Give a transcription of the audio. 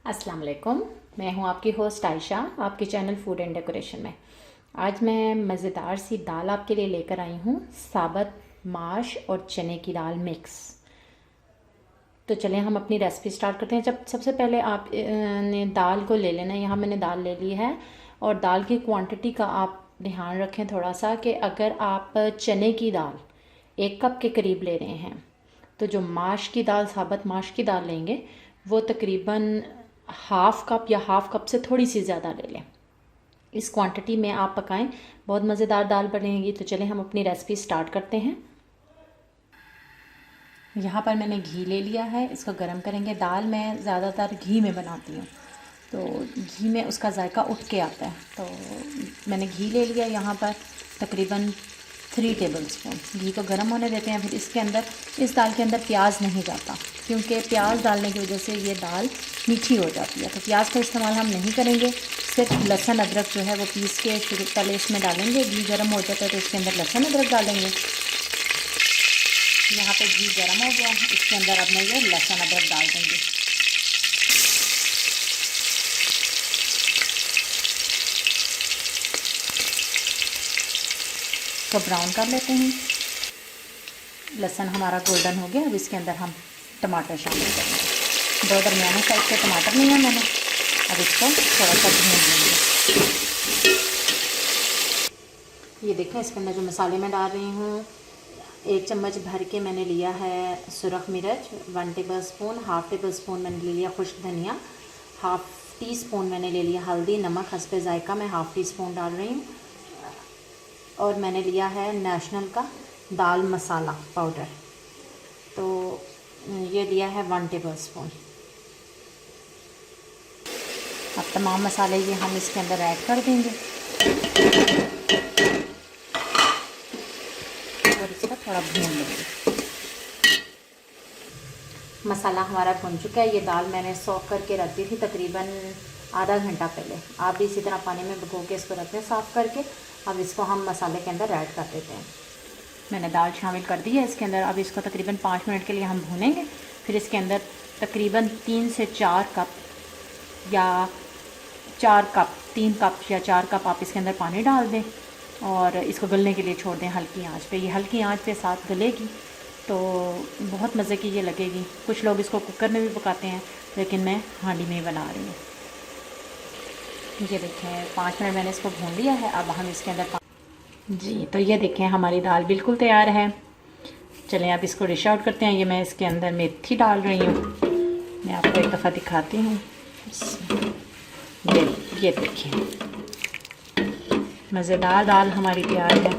अस्सलाम वालेकुम। मैं हूं आपकी होस्ट आयशा, आपके चैनल फूड एंड डेकोरेशन में। आज मैं मज़ेदार सी दाल आपके लिए लेकर आई हूं, साबुत माश और चने की दाल मिक्स। तो चलें हम अपनी रेसिपी स्टार्ट करते हैं। जब सबसे पहले आप ने दाल को ले लेना है। यहाँ मैंने दाल ले ली है और दाल की क्वांटिटी का आप ध्यान रखें थोड़ा सा कि अगर आप चने की दाल 1 कप के करीब ले रहे हैं तो जो माश की दाल, साबुत माश की दाल लेंगे वो तकरीबन हाफ़ कप या हाफ़ कप से थोड़ी सी ज़्यादा ले लें। इस क्वांटिटी में आप पकाएं, बहुत मज़ेदार दाल बनेगी। तो चलें हम अपनी रेसिपी स्टार्ट करते हैं। यहाँ पर मैंने घी ले लिया है, इसको गर्म करेंगे। दाल मैं ज़्यादातर घी में बनाती हूँ, तो घी में उसका जायका उठ के आता है। तो मैंने घी ले लिया यहाँ पर तकरीबन 3 टेबलस्पून। घी को गर्म होने देते हैं। फिर इसके अंदर, इस दाल के अंदर प्याज नहीं जाता, क्योंकि प्याज डालने की वजह से ये दाल मीठी हो जाती है। तो प्याज का इस्तेमाल हम नहीं करेंगे, सिर्फ लहसुन अदरक जो है वो पीस के शुरू पहले इसमें डालेंगे। घी गर्म हो जाता है तो इसके अंदर लहसुन अदरक डालेंगे। यहाँ पे घी गर्म हो गया है, इसके अंदर अब मैं ये लहसुन अदरक डाल देंगे। तो ब्राउन कर लेते हैं। लहसुन हमारा गोल्डन हो गया। अब इसके अंदर हम टमाटर शामिल करेंगे। 2 दरमियाने साइज के टमाटर लिए हैं मैंने। अब इसको थोड़ा सा भून लेंगे। ये देखें, इसके अंदर जो मसाले मैं डाल रही हूँ, 1 चम्मच भर के मैंने लिया है सुरख मिर्च, 1 टेबलस्पून, हाफ़ टेबल स्पून मैंने ले लिया खुश्क धनिया, हाफ़ टी स्पून मैंने ले लिया हल्दी, नमक हस्बे ज़ायका मैं हाफ़ टी स्पून डाल रही हूँ। और मैंने लिया है नेशनल का दाल मसाला पाउडर, तो ये लिया है 1 टेबलस्पून। अब तमाम मसाले ये हम इसके अंदर ऐड कर देंगे और इसका थोड़ा भून लेंगे। मसाला हमारा भुन चुका है। ये दाल मैंने सॉक करके रख दी थी तकरीबन आधा घंटा पहले। आप भी इसी तरह पानी में भिगो के इसको रख दें साफ़ करके। अब इसको हम मसाले के अंदर ऐड कर देते हैं। मैंने दाल शामिल कर दी है इसके अंदर। अब इसको तकरीबन 5 मिनट के लिए हम भूनेंगे। फिर इसके अंदर तकरीबन 3 से 4 कप या 4 कप 3 कप या 4 कप आप इसके अंदर पानी डाल दें और इसको गलने के लिए छोड़ दें हल्की आंच पे। ये हल्की आंच पे साथ गलेगी तो बहुत मज़े की ये लगेगी। कुछ लोग इसको कुकर में भी पकाते हैं, लेकिन मैं हांडी में ही बना रही हूँ। ये देखें, 5 मिनट मैंने इसको भून लिया है। अब हम इसके अंदर जी, तो ये देखें हमारी दाल बिल्कुल तैयार है। चलें अब इसको डिश आउट करते हैं। ये मैं इसके अंदर मेथी डाल रही हूँ। मैं आपको एक दफ़ा दिखाती हूँ। ये देखिए, मज़ेदार दाल हमारी तैयार है।